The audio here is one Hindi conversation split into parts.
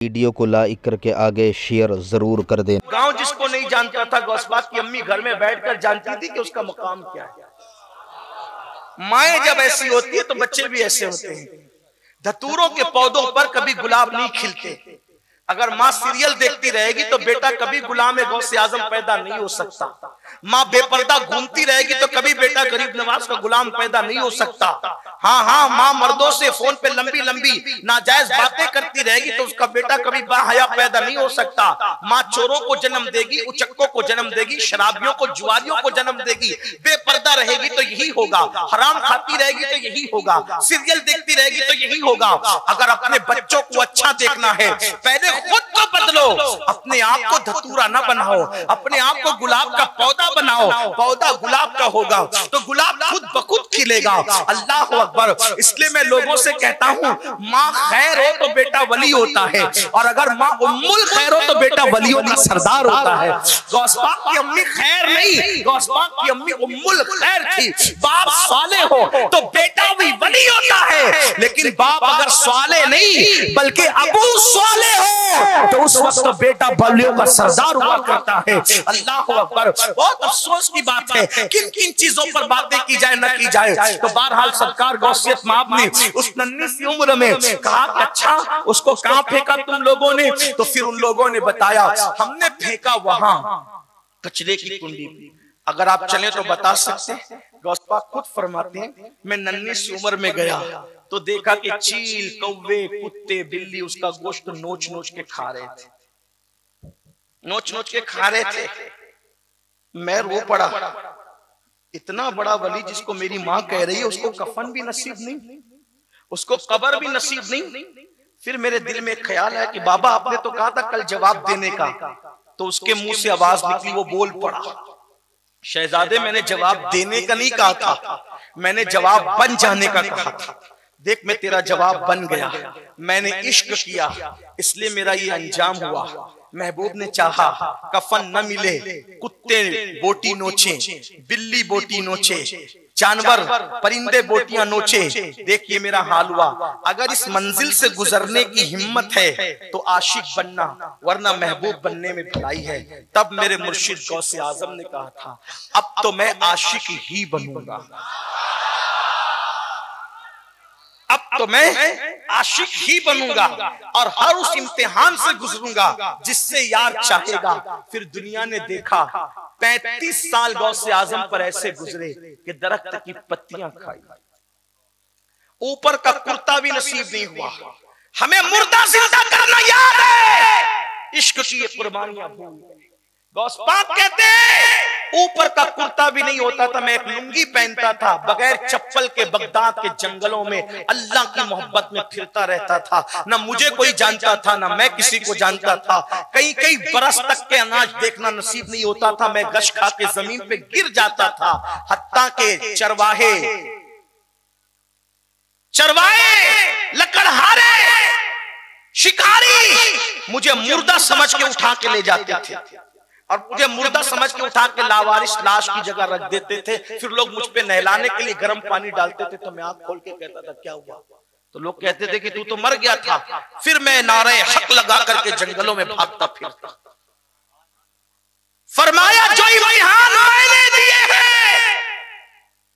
वीडियो को लाइक करके आगे शेयर जरूर कर दें। गांव जिसको नहीं जानता था, गौसपाक की अम्मी घर में बैठकर जानती थी कि उसका मकाम क्या है। माएं जब ऐसी होती है तो बच्चे भी ऐसे होते हैं। धतूरों के पौधों पर कभी गुलाब नहीं खिलते। अगर माँ सीरियल देखती रहेगी तो बेटा कभी गुलाम गौसे आजम पैदा नहीं हो सकता। माँ बेपर्दा घूमती रहेगी तो कभी बेटा गरीब नवाज का गुलाम पैदा नहीं हो सकता। हाँ, माँ मर्दों से फोन पे लंबी लंबी नाजायज बातें करती रहेगी तो उसका बेटा कभी बाहया पैदा नहीं हो सकता। माँ चोरों को जन्म देगी, उचक्कों को जन्म देगी, शराबियों को, जुआरियों को जन्म देगी। बेपर्दा रहेगी तो यही होगा, हराम खाती रहेगी तो यही होगा, सीरियल देखती रहेगी तो यही होगा। अगर अपने बच्चों को अच्छा देखना है, पहले खुद को बदलो। अपने आप को धतूरा ना बनाओ, अपने आप को गुलाब का पौधा बनाओ। पौधा गुलाब का होगा तो गुलाब खुद ब खुद खिलेगा। अल्लाह अकबर। इसलिए मैं लोगों से कहता हूँ, माँ खैर हो तो बेटा वली होता है, और अगर माँ उम्मुल खैर हो तो बेटा वलियों का सरदार होता है। गौसपाक की अम्मी खैर नहीं, गौसपाक की अम्मी उम्मुल खैर थी। बाप साले हो तो बेटा भी वली होता है, लेकिन बाप अगर साले नहीं बल्कि अबू साले हो तो उस वक्त बेटा बलियों का सरदार हुआ करता है। अल्लाह अकबर। बहुत अफसोस की बात है, किन किन चीजों पर बातें की जाए न की जाए। तो बहरहाल सरकार गौसियत माब ने उस नन्ही सी उम्र में कहा कि अच्छा उसको कहां फेंका तुम लोगों ने? तो फिर उन लोगों ने बताया, हमने फेंका वहां कचरे की कुंडी में। अगर आप चले तो बता सकते हैं। गौसपाक खुद फरमाते हैं, मैं नन्ही सी उम्र में गया तो देखा कि चील, कौवे, कुत्ते, बिल्ली उसका गोश्त नोच नोच के खा रहे थे, नोच नोच के खा रहे थे। मैं रो पड़ा। इतना बड़ा वली जिसको मेरी माँ कह रही है, उसको कफन भी नसीब नहीं, उसको कब्र भी नसीब नहीं। फिर मेरे दिल में एक ख्याल है कि बाबा आपने तो कहा था कल जवाब देने का, तो उसके मुंह से आवाज निकली, वो बोल पड़ा, शहजादे मैंने जवाब देने का नहीं कहा था, मैंने जवाब बन जाने का कहा था। देख मैं तेरा जवाब बन गया। मैंने इश्क किया इसलिए मेरा ये अंजाम हुआ। महबूब ने चाहा कफन न मिले, कुत्ते बोटी नोचे, बिल्ली बोटी नोचे, जानवर परिंदे बोटियां नोचे। देखिए मेरा हाल हुआ। अगर इस मंजिल से गुजरने की हिम्मत है तो आशिक बनना, वरना महबूब बनने में भलाई है। तब मेरे मुर्शिद गौसे आजम ने कहा था, अब तो मैं आशिक ही बनूंगा, अब तो मैं आशिक ही बनूंगा और हर उस इम्तिहान से गुजरूंगा जिससे यार चाहेगा। फिर दुनिया ने देखा 35 साल गौसे आजम पर ऐसे गुजरे कि दरख्त की पत्तियां खाई, ऊपर का कुर्ता भी नसीब नहीं हुआ। हमें मुर्दा जिंदा करना याद है, इश्क की ये कुर्बानियां भूल गए। गौसपाक कहते हैं ऊपर का कुर्ता भी नहीं होता था, मैं एक लुंगी पहनता था, बगैर चप्पल के बगदाद के जंगलों में अल्लाह की मोहब्बत में फिरता रहता था। ना मुझे कोई जानता था, ना मैं किसी को जानता था। कई कई बरस तक के अनाज देखना नसीब नहीं होता था। मैं गश खा के जमीन पे गिर जाता था। हत्ता के चरवाहे लकड़हारे शिकारी मुझे मुर्दा समझ के उठा के ले जाते थे, और मुझे मुर्दा समझ के उठा के लावारिस लाश की जगह रख देते थे। फिर लोग मुझ पे नहलाने के लिए गर्म पानी डालते थे, तो मैं आंख खोल के कहता था क्या हुआ? तो लोग कहते थे कि तू तो मर गया था। फिर मैं नारे हक लगा करके जंगलों में भागता फिरता। फरमाया जो इम्तिहान मैंने दिए हैं,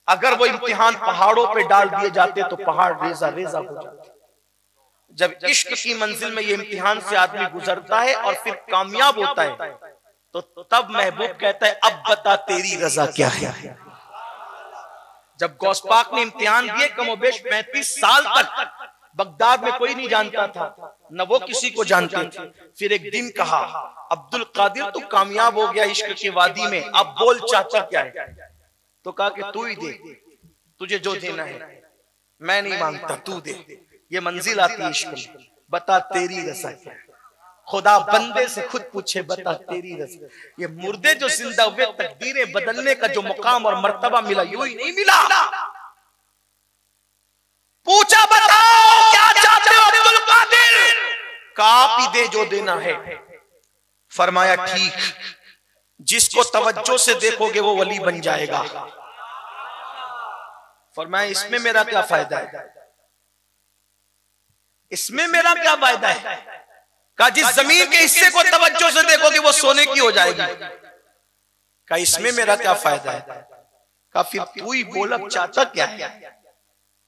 अगर वो इम्तिहान पहाड़ों पे डाल दिए जाते तो पहाड़ रेजा रेजा हो जाते। जब इश्क की मंजिल में ये इम्तिहान से आदमी गुजरता है और फिर कामयाब होता है, तो तब महबूब कहता है अब बता तेरी रजा क्या है। जब गौसपाक ने इम्तिहान दिए, कमोबेश 35 साल तक बगदाद में कोई नहीं जानता था, न वो किसी को जानते थे। फिर एक दिन कहा, अब्दुल कादिर तू कामयाब हो गया इश्क की वादी में, अब बोल चाचा क्या है? तो कहा कि तू ही दे, तुझे जो देना है, मैं नहीं मांगता, तू दे। ये मंजिल आती है इश्क में, बता तेरी रजा क्या है। खुदा बंदे से खुद पूछे, बता तेरी रजा। ये मुर्दे जो जिंदा हुए, तकदीरें बदलने का जो मुकाम और मर्तबा मिला, यूं ही नहीं मिला। पूछा बताओ क्या चाहते हो अब्दुल कादिर? कापी दे जो देना है। फरमाया ठीक, जिसको तवज्जो से देखोगे वो वली बन जाएगा। फरमाया इसमें मेरा क्या फायदा है, इसमें मेरा क्या फायदा है? कहा जिस जमीन के हिस्से को तवज्जो से देखोगे वो सोने की हो जाएगी। कहा इसमें मेरा क्या फायदा है? कहा फिर तू ही बोल अब चाहता क्या है?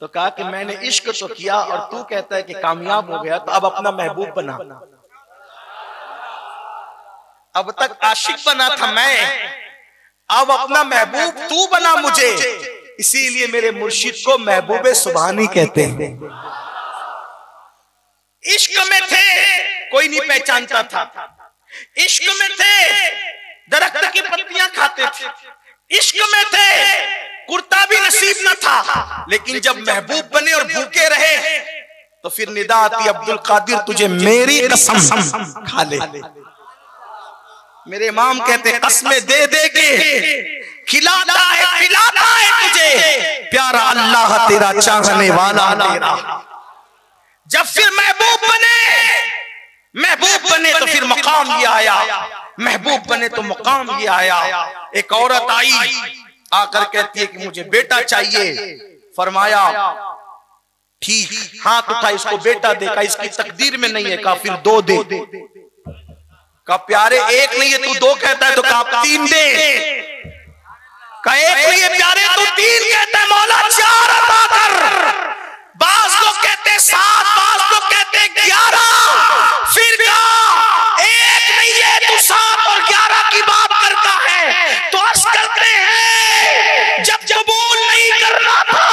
तो कहा कि मैंने इश्क तो किया और तू कहता है कि कामयाब हो गया, तो अब अपना महबूब बना। अब तक आशिक बना था मैं, अब अपना महबूब तू बना मुझे। इसीलिए मेरे मुर्शिद को महबूबे सुभानी कहते हैं। इश्क में थे, कोई नहीं पहचानता था। इश्क में थे, दरख्त की पत्तियां खाते थे। इश्क में थे, कुर्ता भी नसीब न था। लेकिन जब महबूब बने और भूखे रहे तो फिर निदा आती, अब्दुल कादिर तुझे मेरी कसम खा ले। मेरे इमाम कहते कसमें दे दे के खिलाता है तुझे प्यारा अल्लाह तेरा चाहने वाला तेरा। जब फिर महबूब बने तो फिर मकाम ये आया, महबूब बने तो मकाम ये आया। एक औरत आई, आकर कहती है कि मुझे बेटा चाहिए। फरमाया ठीक, हाथ उठा, इसको बेटा दे। कहा इसकी तकदीर में नहीं है। कहा फिर 2 दे। कहा प्यारे एक नहीं है तू 2 कहता है, तो कहा 3 दे। कहा एक नहीं है प्यारे तू 3 कहता है, मौला 4 अता कर। बाज लोग कहते 7, बाज लोग कहते 11। फिर कहा एक नहीं है तू 7 और 11 की बात करता है। तो अर्ज करते हैं जब कबूल नहीं करना था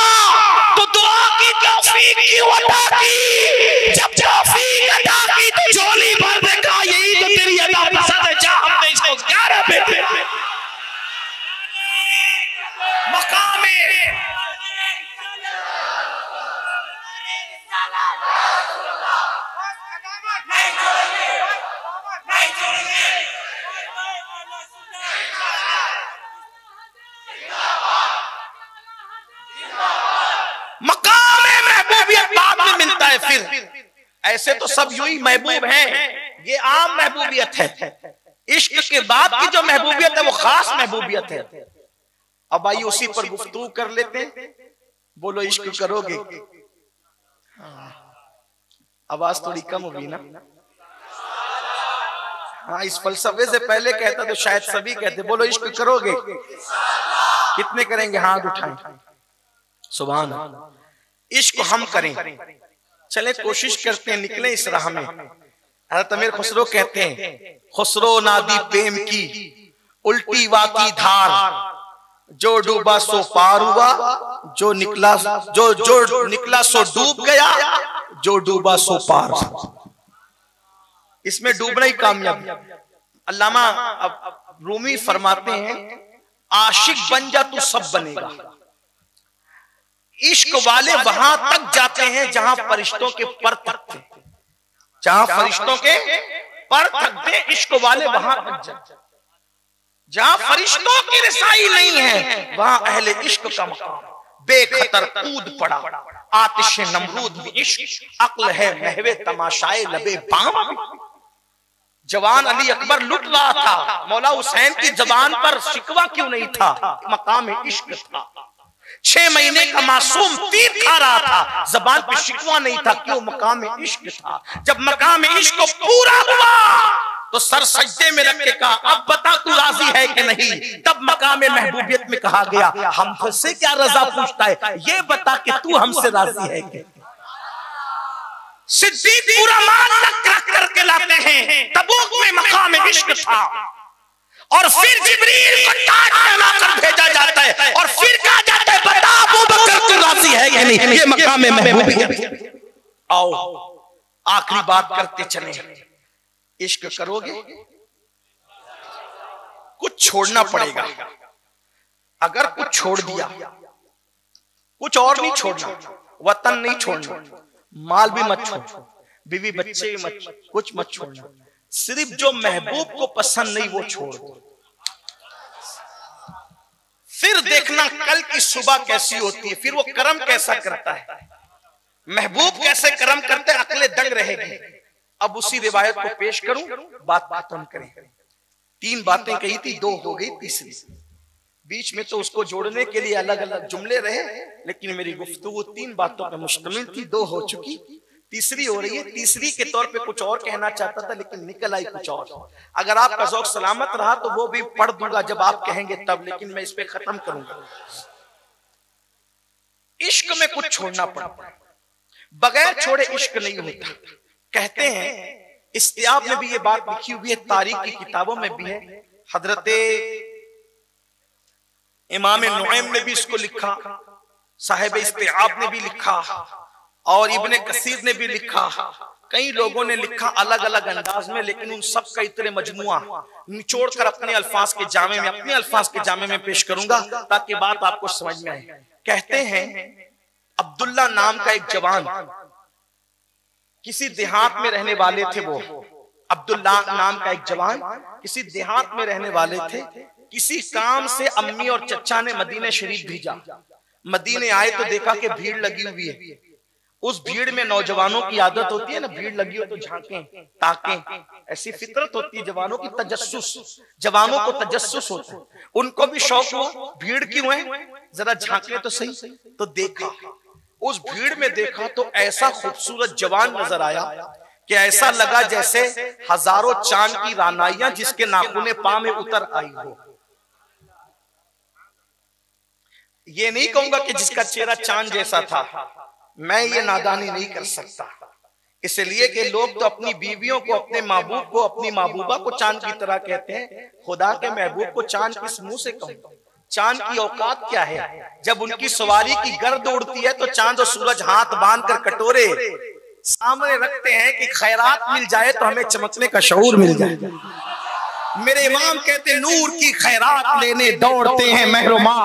तो दुआ की तौफीक क्यों अता की? जब तौफीक अता की तो झोली भर देखा, यही तो तेरी अदा पसंद है। जा हमने इसको 11 बेटे मकाम में महबूबियत बाद में मिलता है। फिर ऐसे तो सब यूं ही महबूब हैं, ये आम महबूबियत है। इश्क के बाद की जो महबूबियत है वो खास महबूबियत है। अब आइए उसी पर गुफ्तगू कर लेते हैं। बोलो इश्क करोगे? आवाज थोड़ी कम होगी ना? हाँ, इस फलसफे से पहले कहता तो शायद सभी कहते बोलो इश्क करोगे। कितने करेंगे? हाथ उठाएं। सुभान अल्लाह। इश्क हम करें, चले कोशिश करते हैं, निकले इस राह में। हज़रत अमीर खुसरो कहते हैं खुसरो नादी प्रेम की उल्टी वाकी धार, जो डूबा सो पार हुआ, जो निकला सो डूब गया, जो डूबा सो पार। इसमें डूबना ही कामयाबी। अल्लामा अब रूमी फरमाते हैं आशिक बन जा तू सब बनेगा। इश्क वाले वहां तक जाते हैं जहां फरिश्तों के पर थकते, जहां फरिश्तों के पर थकते इश्क वाले वहां तक जाते। जहां फरिश्तों की रसाई नहीं है वहां अहले इश्क का मकाम। बेखतर कूद पड़ा आतिश नमरूद में इश्क, अक्ल है महवे तमाशाए लबे बाम। जवान अली अकबर लुट रहा था, मौला हुसैन की जबान पर शिकवा क्यों नहीं था? मकाम इश्क था। 6 महीने का मासूम तीर खा रहा था, जबान पे शिकवा नहीं था, क्यों? मकाम इश्क था। जब मकाम इश्क पूरा हुआ तो सर सजदे में रख के कहा अब बता तू राजी है कि नहीं? तब मकाम महबूबियत में कहा गया हमसे क्या रजा पूछता है, ये बता कि तू हमसे राजी है कि? सिद्दीक पूरा माल तक करके लाते हैं। तबूक में मकाम इश्क था और फिर जिब्रील को ताज पहना कर भेजा जाता है और फिर कहा जाता है बता अबू बकर तू राजी है कि नहीं? ये मकाम महबूबियत। आओ आखिरी बात करते चले, इश्क करोगे? कुछ छोड़ना पड़ेगा। अगर कुछ छोड़ दिया, कुछ और नहीं छोड़ना, वतन नहीं छोड़ना, माल भी मत छोड़, बीवी बच्चे भी मत, कुछ मत छोड़ना। सिर्फ जो महबूब को पसंद नहीं वो छोड़ दो। फिर देखना कल की सुबह कैसी होती है, फिर वो कर्म कैसा करता है, महबूब कैसे कर्म करते हैं, अकले दंग रहेगी। अब उसी रिवायत को पेश करूं, बात खत्म करें। 3 बातें कही थी, 2 हो गई, तीसरी बीच में तो उसको जोड़ने के लिए अलग अलग जुमले रहे, लेकिन मेरी गुफ्तगू 3 बातों पर मुश्तमिल थी, 2 हो चुकी, तीसरी हो रही है। तीसरी के तौर पे कुछ और कहना चाहता था लेकिन निकल आई कुछ और। अगर आपका ज़ौक़ सलामत रहा तो वो भी पढ़ दूंगा जब आप कहेंगे तब, लेकिन मैं इस पे खत्म करूंगा। इश्क में कुछ छोड़ना पड़ता है, बगैर छोड़े इश्क नहीं होता। कहते हैं इस्तियाब में भी ये बात लिखी हुई है, तारीख की किताबों में भी है, हजरत इमाम नुआइम ने भी इसको लिखा, साहिब इस्तियाब ने भी लिखा, और इब्ने कसीर ने भी लिखा, कई लोगों ने लिखा अलग अलग अंदाज में, लेकिन उन सब का इतने मजमुआ निचोड़ कर अपने अल्फाज के जामे में पेश करूंगा ताकि बात आपको समझ में आए। कहते हैं अब्दुल्ला नाम का एक जवान किसी देहात में रहने वाले थे। वो अब्दुल्ला नाम का एक जवान किसी देहात में रहने वाले थे। किसी काम से अम्मी और चचा ने मदीने शरीफ भेजा। मदीने आए तो देखा कि भीड़ लगी हुई है। उस भीड़ में नौजवानों की आदत होती है ना, भीड़ लगी हो तो झांकें ताकें, ऐसी फितरत होती है जवानों की, तजस्सुस, जवानों को तजस्सुस होता है। उनको भी शौक हुआ भीड़ क्यों है, जरा झांके तो सही। तो देखा, उस भीड़ में देखा तो ऐसा खूबसूरत जवान नजर आया कि ऐसा लगा जैसे हजारों चांद की रानाइयां जिसके नाखूने पांव में उतर आई हो। ये नहीं कहूंगा कि जिसका चेहरा चांद जैसा था, मैं ये नादानी नहीं कर सकता, इसलिए कि लोग तो अपनी बीवियों को, अपने महबूब को, अपनी महबूबा को चांद की तरह कहते हैं। खुदा के महबूब को चांद किस मुंह से कहूं? चांद की औकात क्या है? जब उनकी सवारी की गर्द उड़ती है तो चांद और सूरज हाथ बांध कर कटोरे सामने रखते हैं कि खैरात मिल जाए तो हमें चमकने का शऊर मिल जाए। मेरे इमाम कहते नूर की खैरात लेने दौड़ते हैं महरुमा,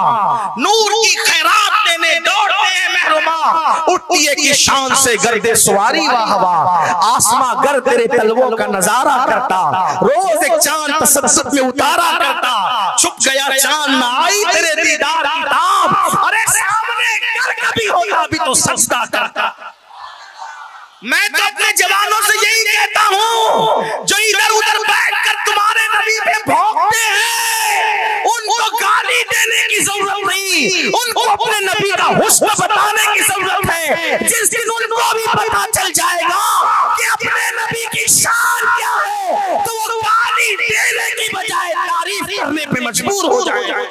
नूर की खैरात लेने दौड़ते हैं महरुमा, उठती है कि शान से गर्दे सवारी वाह वाह, आसमां गर तेरे तलवों का नजारा करता, रोज एक चांद तसद्दुक में उतारा करता, छुप गया चांद ना आई तेरे दीदार की ताब, अरे सामने गर कभी होगा अभी तो सजदा करता। मैं तो अपने जवानों से यही कहता हूँ जो इधर उधर बैठकर तुम्हारे नबी पे भौंकते हैं, उनको गाली देने की जरूरत नहीं, उनको अपने नबी का हुस्न बताने की जरूरत है। जिस दिन उनको भी पता चल जाएगा कि अपने नबी की शान क्या है तो वो गाली देने की बजाय तारीफ करने पे मजबूर हो जाएगा,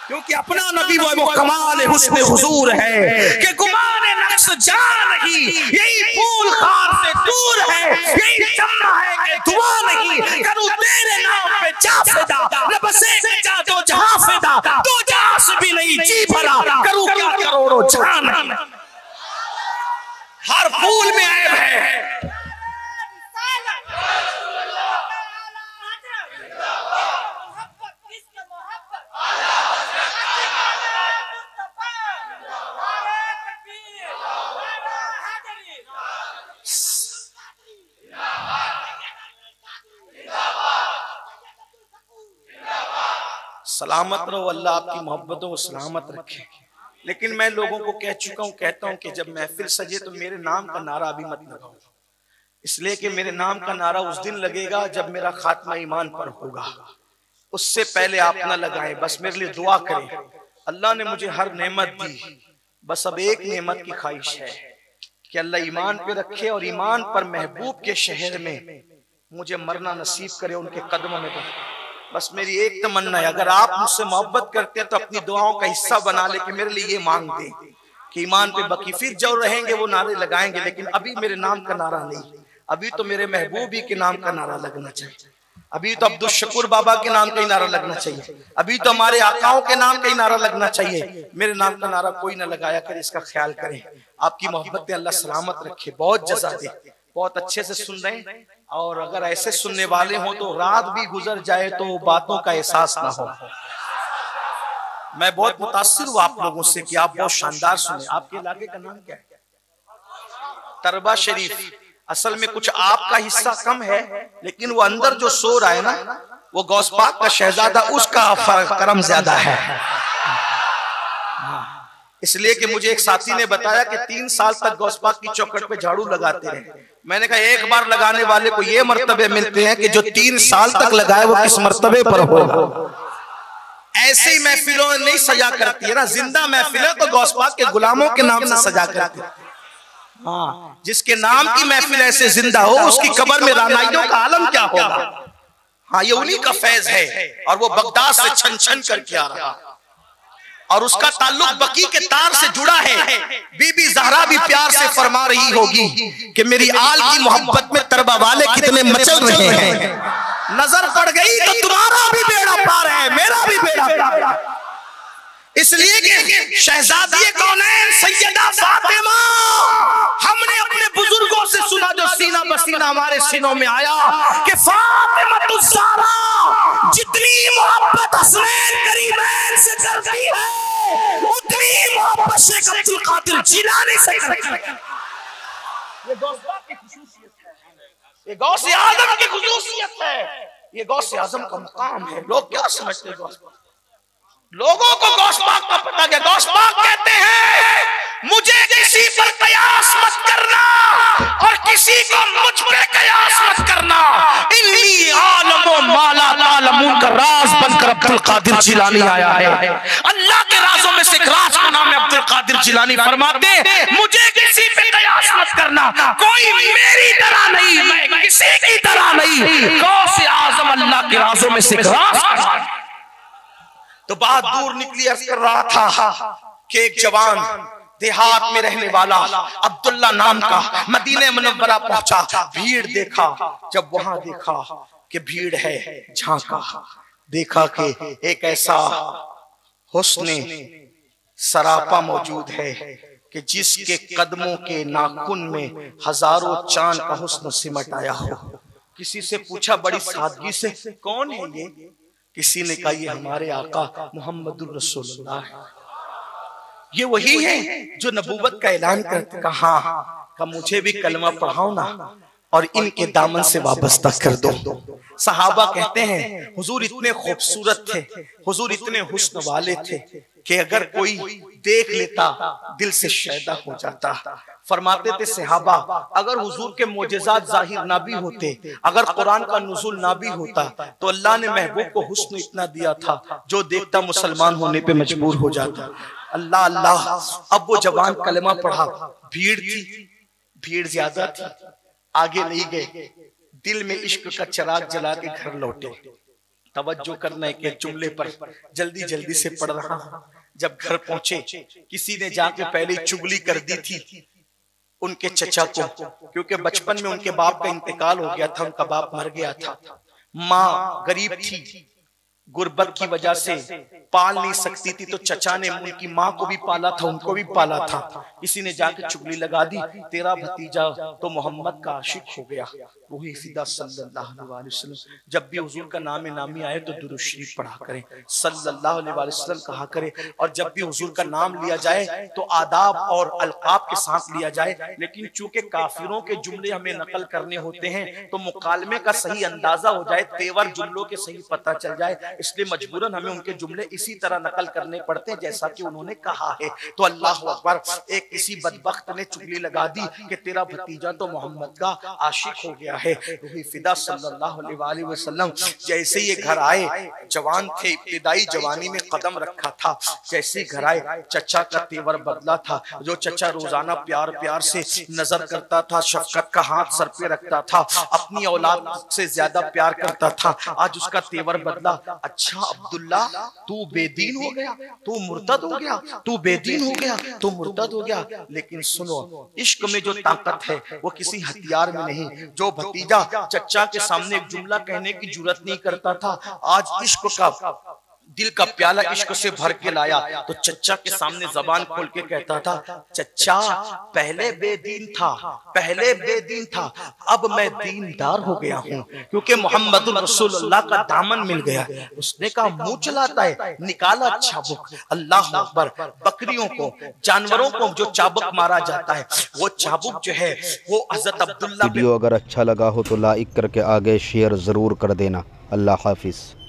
क्योंकि अपना नबी वो कमाल हुस्न हुजूर है कि गुमान नक्श जान नहीं, यही फूल खार से दूर है, यही चमना है कि दुआ नहीं करूं तेरे नाम पे जा फिदा, रब से जा तो जहां फिदा, तो जहां से भी नहीं जी भला, करूं क्या करोड़ों जान नहीं। हर फूल में ऐब है। सलामत रहो, अल्लाह आपकी मोहब्बतों को सलामत रखे। लेकिन मैं लोगों को कह चुका हूं, कहता हूं कि जब महफिल सजे तो मेरे नाम का नारा अभी मत लगाओ, इसलिए कि मेरे नाम का नारा उस दिन लगेगा जब मेरा खात्मा ईमान पर होगा, उससे पहले आप ना लगाएं। बस मेरे लिए दुआ करें, अल्लाह ने मुझे हर नेमत दी, बस अब एक नेमत की ख्वाहिश है कि अल्लाह ईमान पे रखे और ईमान पर महबूब के शहर में मुझे मरना नसीब करे, उनके कदमों में। बस मेरी एक तमन्ना है, अगर आप मुझसे मोहब्बत करते हैं तो अपनी दुआओं का हिस्सा बना ले कि मेरे लिए ये मांग दे कि ईमान पे बकी, फिर जो रहेंगे वो नारे लगाएंगे, लेकिन अभी मेरे नाम का नारा नहीं, अभी तो मेरे महबूब ही के नाम का नारा लगना चाहिए, अभी तो अब्दुल शकूर बाबा के नाम का ही नारा लगना चाहिए, अभी तो हमारे आकाओं के नाम का ही नारा लगना चाहिए। मेरे नाम का नारा कोई ना लगाया करे, इसका ख्याल करें। आपकी मोहब्बत अल्लाह सलामत रखे, बहुत जज़ा दे, बहुत अच्छे से सुन रहे हैं, और अगर ऐसे सुनने वाले हो तो रात भी गुजर जाए तो बातों का एहसास ना हो। मैं बहुत मुतासिर हूँ आप लोगों से कि आप बहुत शानदार सुने। आपके इलाके का नाम क्या है? तरबा शरीफ। असल में कुछ आपका हिस्सा कम है, लेकिन वो अंदर जो सो रहा है ना, वो गौस पाक का शहजादा, उसका करम ज्यादा है। इसलिए कि मुझे एक साथी ने बताया कि 3 साल तक गौस पाक की चौखट पे झाड़ू लगाते रहे। मैंने कहा एक बार लगाने वाले को ये मर्तबे मिलते हैं कि जो 3 साल तक लगाए वो किस मर्तबे पर हो। ऐसे ही महफिलों नहीं सजा करती है ना, जिंदा महफिल है तो गौस पाक के गुलामों के नाम से सजा करती है। हाँ, जिसके नाम की महफिल ऐसे जिंदा हो उसकी कब्र में रानाइयों का आलम क्या होगा। हाँ, ये उन्हीं का फैज है और वो बगदाद से छन छन करके आ रहा और उसका ताल्लुक बकी के तार से जुड़ा है। बीबी ज़हरा भी प्यार से फरमा रही होगी कि मेरी आल की मोहब्बत में तरबा वाले कितने मचल रहे हैं। नजर पड़ गई तो तुम्हारा भी बेड़ा पार है, मेरा भी बेड़ा पार है। इसलिए कि शहजादी कौनैन सैयदा फातिमा, हमने अपने बुजुर्गों से सुना जो सीना बसीना हमारे सीनों में आया कि फातिमा ज़हरा जितनी मोहब्बत हसनैन करीमैन से करती है उतनी मोहब्बत शेख अब्दुल कादिर जिलानी से करती है। ये गौस की खुसूसियत है, ये गौस आजम की खुसूसियत है, ये गौस आजम का मकाम है। लोग क्या समझते हैं गौस? लोगों को गौस पाक का पता क्या? गौस पाक कहते हैं मुझे किसी पर कयास मत करना और किसी को मुझ पे कयास मत करना। इन्नी आलमो माला तालमून का राज बनकर अब्दुल कादिर जिलानी आया है। अल्लाह के राजों में से एक राज का नाम है अब्दुल कादिर जिलानी। फरमाते मुझे किसी पे कयास मत करना, कोई मेरी तरह नहीं, मैं किसी की तरह नहीं। गौस आजम अल्लाह के राजों में से एक राज। तो बात दूर निकली, अर्ज कर रहा था कि एक जवान देहात में रहने वाला अब्दुल्ला नाम का मदीने मुनव्वरा पहुंचा। भीड़ देखा, जब वहां देखा कि भीड़ है, झांका, देखा कि एक ऐसा हुस्न सरापा मौजूद है कि जिसके कदमों के नाखून में हजारों चांद का हुस्न सिमट आया हो। किसी से पूछा बड़ी सादगी से, कौन है ये? किसी ने कहा ये हमारे आका मोहम्मदुर रसूलुल्लाह है, ये वही है जो नबूवत का ऐलान करते। कहा का मुझे भी कलमा पढ़ाओ ना और इनके दामन से वाबस्ता कर दो। सहाबा कहते हैं हुजूर इतने खूबसूरत थे, हुजूर इतने हुस्न वाले थे कि अगर कोई देख लेता दिल से शैदा हो जाता। फरमाते थे सहाबा अगर हुजूर के मोजेज़ात जाहिर ना भी होते, अगर कुरान का नुज़ूल ना भी होता, तो अल्लाह ने महबूब को हुस्न इतना दिया था जो देखता मुसलमान होने पे मजबूर हो जाता। अल्लाह अल्लाह। अब वो जवान कलमा पढ़ा, भीड़ थी, भीड़ ज्यादा थी, आगे नहीं गए, दिल में इश्क का चिराग जला के घर लौटे। तवज्जो करना है कि जुमले पर जल्दी जल्दी से पढ़ रहा हूं। जब घर पहुंचे किसी ने जाके पहले चुगली कर दी थी उनके चचा को, क्योंकि बचपन में उनके बाप का इंतकाल हो गया था, उनका बाप मर गया था। माँ गरीब थी, गुर्बत की वजह से पाल नहीं सकती थी, तो चचा ने उनकी माँ को भी पाला था, उनको भी पाला था। किसी ने जाके चुगली लगा दी, तेरा भतीजा तो मोहम्मद का आशिक हो गया। वही फिदा सल्लल्लाहु अलैहि वसल्लम जब भी हुजूर का नाम नामी आए तो दुरूद शरीफ पढ़ा करें, सल्लल्लाहु अलैहि वसल्लम कहा करें। और जब भी हुजूर का नाम लिया जाए तो आदाब और अलकाब के साथ लिया जाए। लेकिन चूंकि काफिरों के जुमले हमें नकल करने होते हैं तो मुकालमे का सही अंदाजा हो जाए, तेवर जुमलों के सही पता चल जाए, इसलिए मजबूरन हमें उनके जुमले इसी तरह नकल करने पड़ते हैं जैसा कि उन्होंने कहा है। तो अल्लाह अकबर, एक किसी बदबख्त ने चुगली लगा दी कि तेरा भतीजा तो मोहम्मद का आशिक हो गया है। वही फिदा सल्लल्लाहु अलैहि वसल्लम जैसे ये घर आए, जवान थे, इब्तिदाई जवानी में कदम रखा था, जैसे घर आए चचा का तेवर बदला था। जो चचा रोजाना प्यार प्यार से नजर करता था, शफकत का हाथ सर पे रखता था, अपनी औलाद से ज्यादा प्यार करता था, आज उसका तेवर बदला। अच्छा अब्दुल्ला तू बेदीन हो गया, तू मुर्तद हो गया, तू बेदीन हो गया, तू मुर्तद हो गया। लेकिन सुनो, इश्क में जो ताकत है वो किसी हथियार में नहीं। जो भतीजा चचा के सामने एक जुमला कहने की जुर्रत नहीं करता था, आज इश्क का दिल का प्याला इश्क से भर के लाया तो चचा के सामने जबान खोल के कहता था, चचा पहले बेदीन था, पहले बेदीन था, अब मैं दीनदार हो गया हूँ क्योंकि मोहम्मद रसूलुल्लाह का दामन मिल गया। उसने कहा मुंह चलाता है, निकाला चाबुक। अल्लाह अकबर। बकरियों को, जानवरों को जो चाबुक मारा जाता है वो चाबुक जो है वो हजरत अब्दुल्ला। वीडियो अगर अच्छा लगा हो तो लाइक करके आगे शेयर जरूर कर देना। अल्लाह हाफिज।